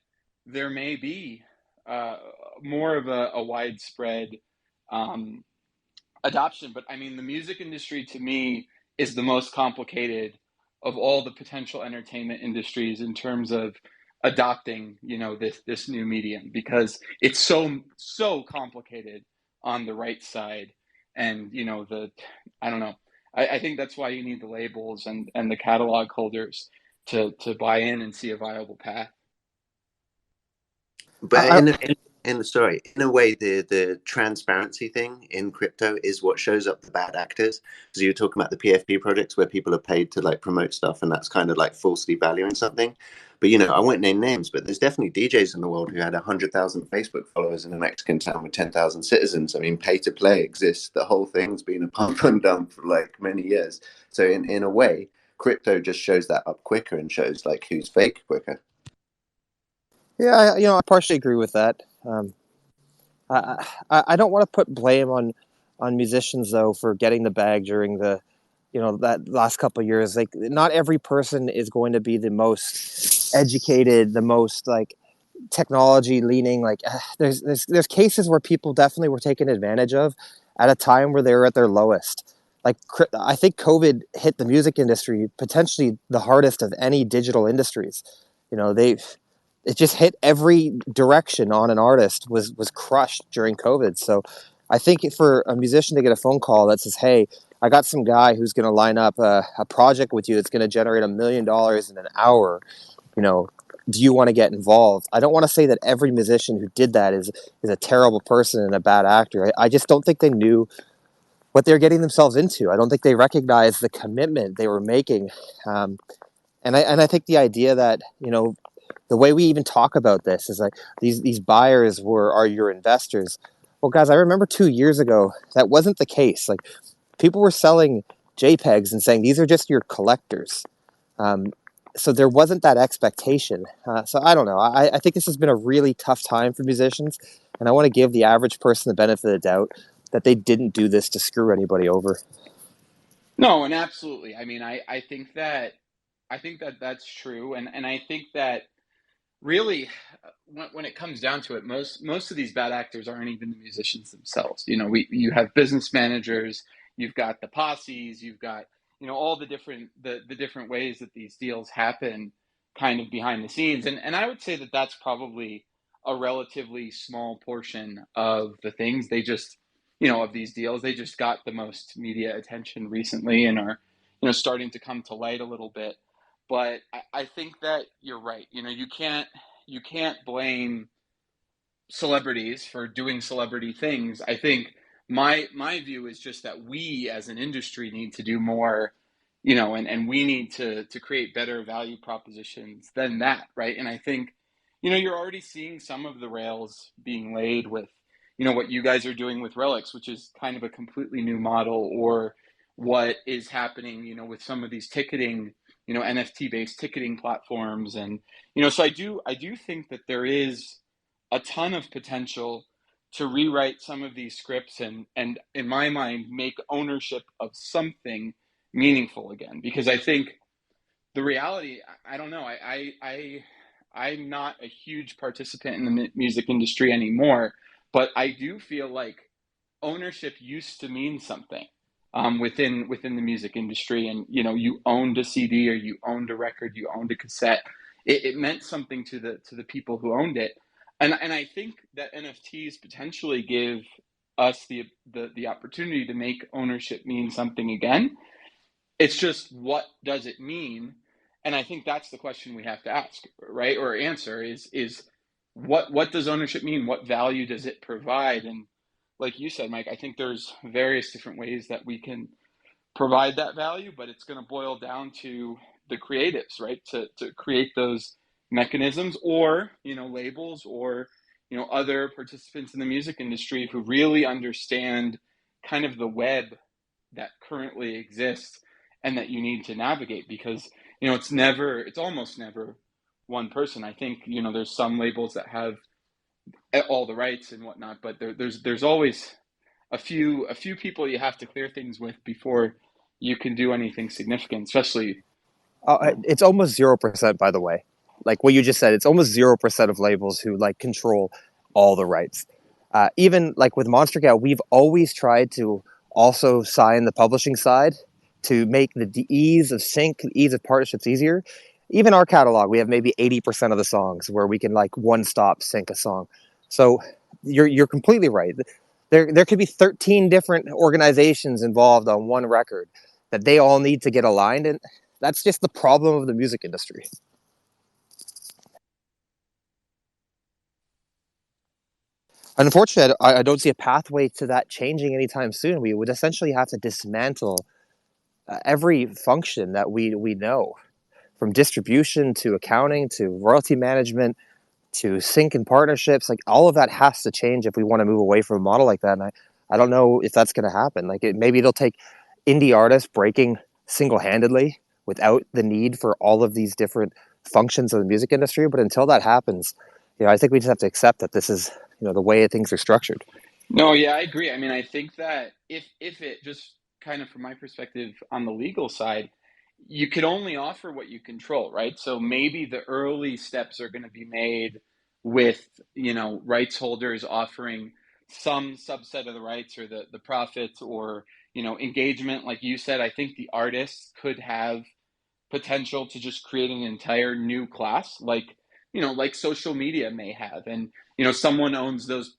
there may be uh, more of a widespread um, adoption. But I mean, the music industry to me is the most complicated of all the potential entertainment industries in terms of adopting, this new medium, because it's so complicated on the right side. And the I don't know. I think that's why you need the labels and the catalog holders to buy in and see a viable path. But I, in a way, the transparency thing in crypto is what shows up the bad actors. Because you're talking about the PFP projects where people are paid to like promote stuff, and that's kind of like falsely valuing something. But I won't name names, but there's definitely DJs in the world who had 100,000 Facebook followers in a Mexican town with 10,000 citizens. I mean, pay to play exists. The whole thing's been a pump and dump for like many years. So in a way, crypto just shows that up quicker and shows like who's fake quicker. yeah, I partially agree with that. I don't want to put blame on musicians though for getting the bag during the that last couple of years. Like, not every person is going to be the most educated, the most like technology leaning. Like, there's cases where people definitely were taken advantage of at a time where they were at their lowest. Like, I think COVID hit the music industry potentially the hardest of any digital industries. They it just hit every direction on an artist was crushed during COVID. So I think for a musician to get a phone call that says, "Hey, I got some guy who's going to line up a project with you that's going to generate $1 million in an hour. You know, do you want to get involved?" I don't want to say that every musician who did that is a terrible person and a bad actor. I just don't think they knew what they're getting themselves into. I don't think they recognized the commitment they were making. And I think the idea that the way we even talk about this is like these buyers are your investors. Well, guys, I remember 2 years ago that wasn't the case. Like, people were selling JPEGs and saying these are just your collectors. Um, so there wasn't that expectation. So I don't know. I think this has been a really tough time for musicians, and I want to give the average person the benefit of the doubt that they didn't do this to screw anybody over. No, and absolutely. I mean, I think that that's true, and I think that really, when it comes down to it, most of these bad actors aren't even the musicians themselves. You have business managers, you've got the posses, you've got all the different ways that these deals happen, kind of behind the scenes. And I would say that that's probably a relatively small portion of the things. They just of these deals, they just got the most media attention recently and are starting to come to light a little bit. But I think that you're right. You can't blame celebrities for doing celebrity things. I think my view is just that we as an industry need to do more, and we need to create better value propositions than that, right? And I think, you're already seeing some of the rails being laid with, what you guys are doing with Relics, which is kind of a completely new model, or what is happening, with some of these ticketing, NFT based ticketing platforms. And, so I do think that there is a ton of potential to rewrite some of these scripts and in my mind make ownership of something meaningful again, because I think the reality, I don't know, I'm not a huge participant in the music industry anymore, but I do feel like ownership used to mean something within the music industry. And you owned a CD, or you owned a record, you owned a cassette. It meant something to the people who owned it. And I think that NFTs potentially give us the opportunity to make ownership mean something again. It's just, what does it mean? And I think that's the question we have to ask, right? Or answer is what does ownership mean? What value does it provide? And like you said, Mike, I think there's various different ways that we can provide that value, but it's going to boil down to the creatives, right? To create those mechanisms, or labels, or other participants in the music industry who really understand kind of the web that currently exists and that you need to navigate, because it's almost never one person. I think there's some labels that have all the rights and whatnot, but there's always a few people you have to clear things with before you can do anything significant, especially. It's almost 0%, by the way. Like what you just said, it's almost 0% of labels who like control all the rights. Even like with Monster Cat, we've always tried to also sign the publishing side to make the ease of sync, ease of partnerships easier. Even our catalog, we have maybe 80% of the songs where we can like one stop sync a song. So you're completely right. There could be 13 different organizations involved on one record that they all need to get aligned, and that's just the problem of the music industry. Unfortunately, I don't see a pathway to that changing anytime soon. We would essentially have to dismantle every function that we know, from distribution to accounting to royalty management to sync and partnerships. Like all of that has to change if we want to move away from a model like that. And I don't know if that's going to happen. Like maybe it'll take indie artists breaking single-handedly without the need for all of these different functions of the music industry. But until that happens, I think we just have to accept that this is, the way things are structured. No, yeah, I agree. I mean, I think that if it just kind of from my perspective on the legal side, you could only offer what you control, right? So maybe the early steps are going to be made with, rights holders offering some subset of the rights, or the profits, or, engagement. Like you said, I think the artists could have potential to just create an entire new class, like social media may have. And someone owns those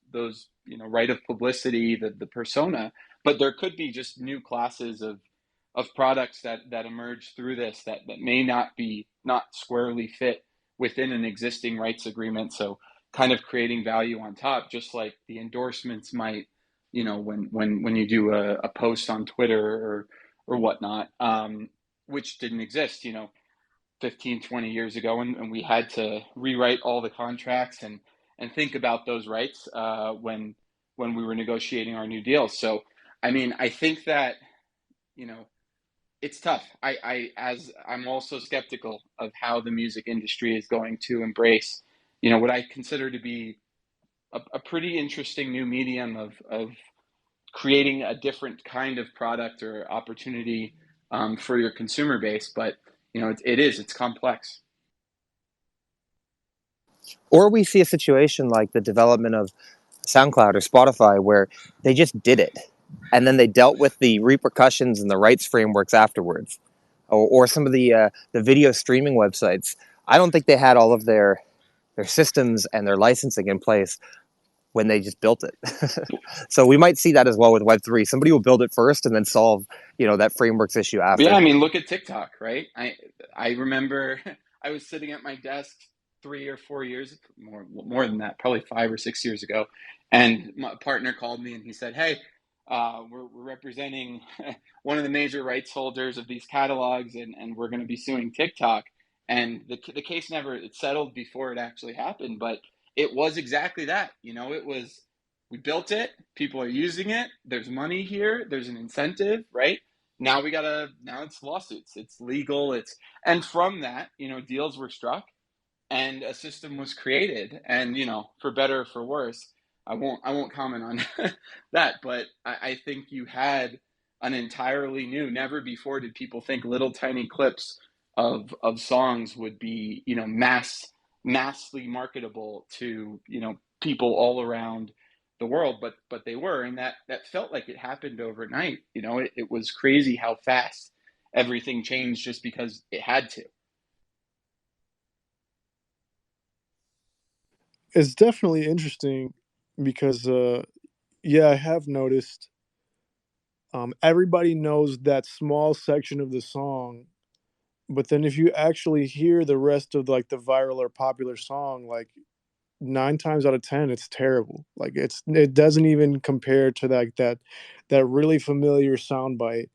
right of publicity, the persona, but there could be just new classes of products that emerge through this, that may not squarely fit within an existing rights agreement. So kind of creating value on top, just like the endorsements might, when you do a post on Twitter or whatnot, which didn't exist, 15, 20 years ago. And we had to rewrite all the contracts and think about those rights when we were negotiating our new deals. So, I mean, I think that, it's tough. As I'm also skeptical of how the music industry is going to embrace, what I consider to be a pretty interesting new medium of creating a different kind of product or opportunity for your consumer base. But it's complex. Or we see a situation like the development of SoundCloud or Spotify, where they just did it, and then they dealt with the repercussions and the rights frameworks afterwards. Or some of the video streaming websites. I don't think they had all of their systems and their licensing in place when they just built it. So we might see that as well with Web3. Somebody will build it first and then solve, that frameworks issue Yeah, after. I mean, look at TikTok, right? I remember I was sitting at my desk 3 or 4 years, more than that, probably 5 or 6 years ago, and my partner called me and he said, "Hey, we're representing one of the major rights holders of these catalogs, and we're going to be suing TikTok." And the case never it settled before it actually happened, but it was exactly that. It was, we built it, people are using it, there's money here, there's an incentive, right? Now it's lawsuits, it's legal, and from that, deals were struck and a system was created. And for better or for worse, I won't comment on that, but I think you had an entirely new, never before did people think little tiny clips of songs would be, massively marketable to, people all around the world, but they were, and that felt like it happened overnight. It was crazy how fast everything changed just because it had to. It's definitely interesting because, yeah, I have noticed everybody knows that small section of the song, but then if you actually hear the rest of like the viral or popular song, like 9 times out of 10, it's terrible. Like it doesn't even compare to that really familiar soundbite.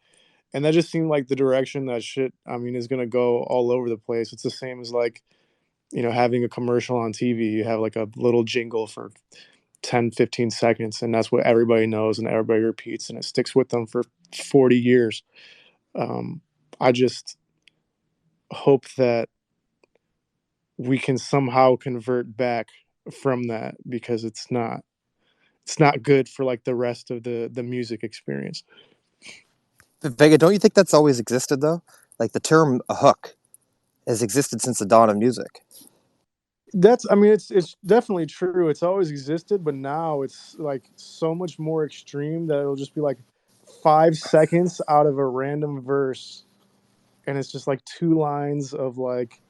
And that just seemed like the direction that shit, I mean, is gonna go all over the place. It's the same as like, having a commercial on TV. You have like a little jingle for 10, 15 seconds, and that's what everybody knows and everybody repeats, and it sticks with them for 40 years. Um, I just hope that we can somehow convert back from that, because it's not good for like the rest of the music experience. Vega, don't you think that's always existed though? Like the term a hook has existed since the dawn of music. That's, I mean, it's definitely true. It's always existed, but now it's like so much more extreme that it'll just be like 5 seconds out of a random verse, and it's just like two lines of like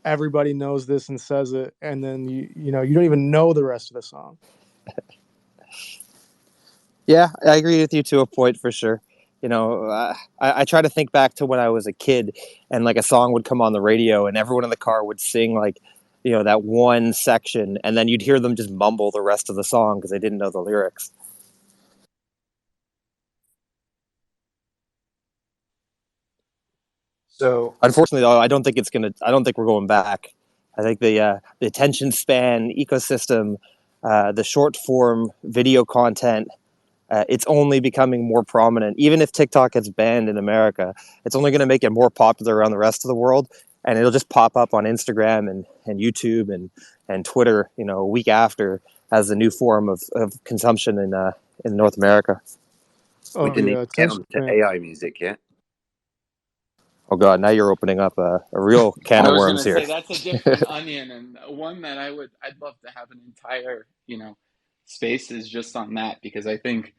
everybody knows this and says it, and then you don't even know the rest of the song. Yeah, I agree with you to a point for sure. I try to think back to when I was a kid, and like a song would come on the radio, and everyone in the car would sing like, that one section, and then you'd hear them just mumble the rest of the song because they didn't know the lyrics. So Unfortunately, though, I don't think it's gonna. I don't think we're going back. I think the attention span ecosystem, the short form video content, it's only becoming more prominent. Even if TikTok gets banned in America, it's only going to make it more popular around the rest of the world, and it'll just pop up on Instagram and YouTube and Twitter, a week after, as a new form of consumption in North America. We Oh didn't yeah, even get attention onto span. AI music yet. Oh God, now you're opening up a real can I of was worms gonna here. say that's a different onion, and one that I'd love to have an entire, spaces just on that, because I think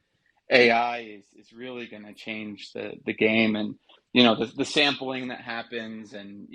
AI is really going to change the game, and the sampling that happens, and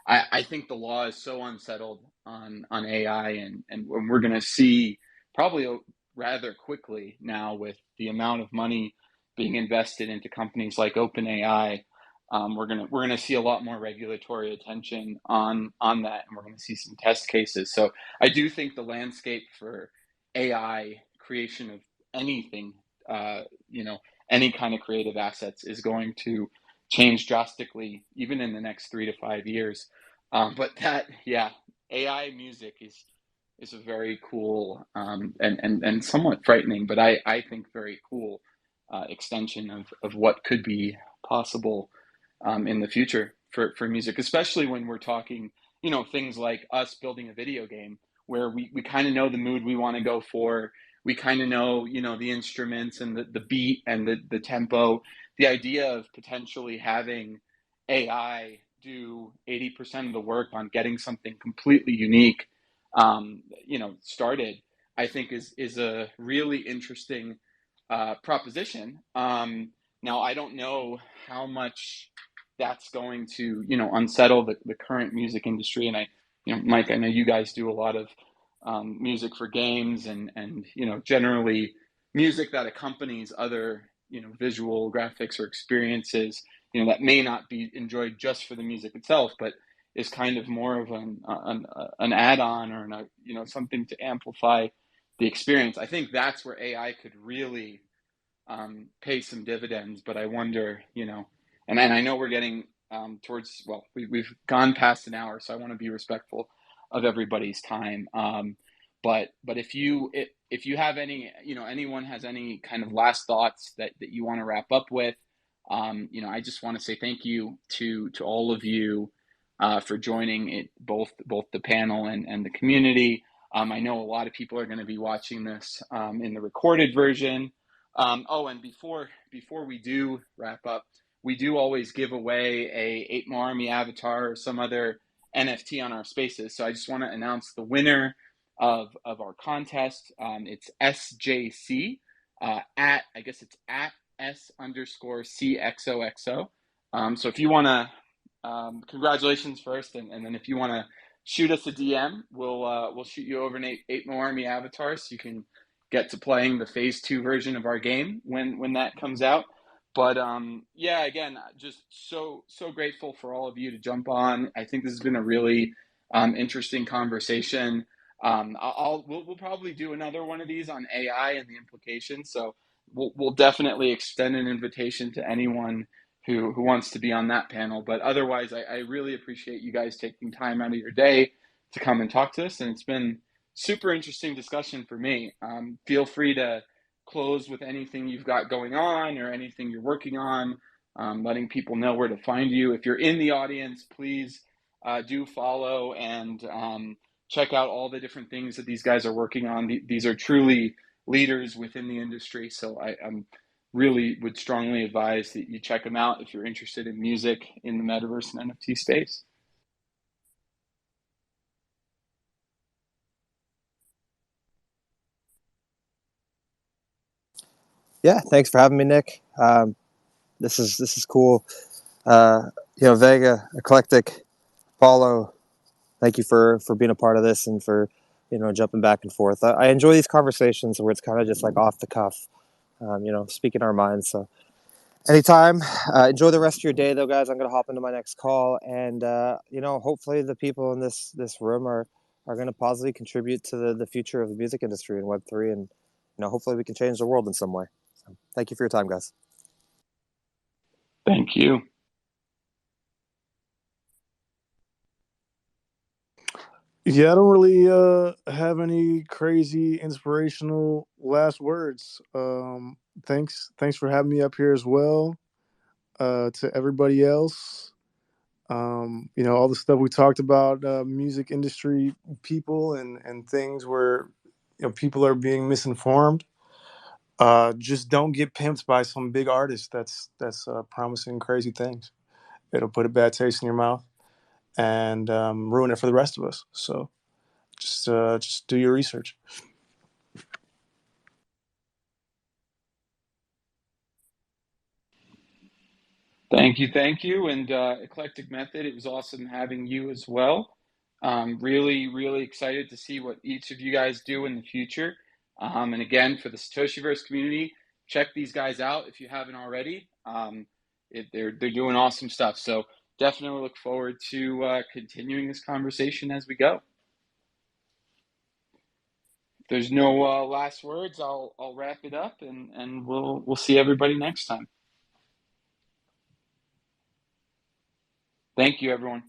I think the law is so unsettled on AI, and we're going to see probably rather quickly now, with the amount of money being invested into companies like OpenAI. We're gonna see a lot more regulatory attention on that, and we're gonna see some test cases. So I do think the landscape for AI creation of anything, uh, you know, any kind of creative assets, is going to change drastically, even in the next 3 to 5 years. But yeah, AI music is a very cool, and somewhat frightening, but I think very cool extension of what could be possible in the future for music, especially when we're talking, things like us building a video game where we kind of know the mood we want to go for. We kind of know, the instruments and the beat and the tempo. The idea of potentially having AI do 80% of the work on getting something completely unique, started, I think is a really interesting proposition. Now, I don't know how much that's going to, unsettle the current music industry. And Mike, I know you guys do a lot of music for games, and generally music that accompanies other, visual graphics or experiences, that may not be enjoyed just for the music itself, but is kind of more of an add-on, or something to amplify the experience. I think that's where AI could really pay some dividends. But I wonder, and I know we're getting towards, well, we've gone past an hour, so I want to be respectful of everybody's time. But if you have any, anyone has any kind of last thoughts that you want to wrap up with, I just want to say thank you to all of you for joining it, both the panel and the community. I know a lot of people are going to be watching this in the recorded version. And before we do wrap up, we do always give away a 8 More Army avatar or some other NFT on our spaces. So I just want to announce the winner of our contest. It's SJC at, I guess it's at S_CXOXO. So if you want to, congratulations first, and then if you want to shoot us a DM, we'll shoot you over an 8 more Army avatar, so you can get to playing the phase 2 version of our game when that comes out. But yeah, again, just so grateful for all of you to jump on. I think this has been a really interesting conversation. We'll probably do another one of these on AI and the implications. So we'll definitely extend an invitation to anyone who wants to be on that panel. But otherwise, I really appreciate you guys taking time out of your day to come and talk to us. And it's been super interesting discussion for me. Feel free to close with anything you've got going on or anything you're working on, letting people know where to find you. If you're in the audience, please do follow and check out all the different things that these guys are working on. These are truly leaders within the industry. So I'm really would strongly advise that you check them out if you're interested in music in the metaverse and NFT space. Yeah, thanks for having me, Nick. This is cool. Vega, Eclectic, Paulo, thank you for being a part of this and for jumping back and forth. I enjoy these conversations where it's kind of just like off the cuff, speaking our minds. So anytime. Enjoy the rest of your day, though, guys. I'm gonna hop into my next call, and hopefully the people in this room are going to positively contribute to the future of the music industry and Web3, and hopefully we can change the world in some way. So, thank you for your time, guys. Thank you. Yeah, I don't really have any crazy inspirational last words. Thanks for having me up here as well. To everybody else, all the stuff we talked about, music industry people and things where people are being misinformed. Just don't get pimped by some big artist that's promising crazy things. It'll put a bad taste in your mouth and ruin it for the rest of us. So just do your research. Thank you, and Eclectic Method. It was awesome having you as well. Really excited to see what each of you guys do in the future. And again, for the Satoshiverse community, check these guys out if you haven't already. They're doing awesome stuff. So definitely look forward to continuing this conversation as we go. If there's no last words, I'll wrap it up, and we'll see everybody next time. Thank you, everyone.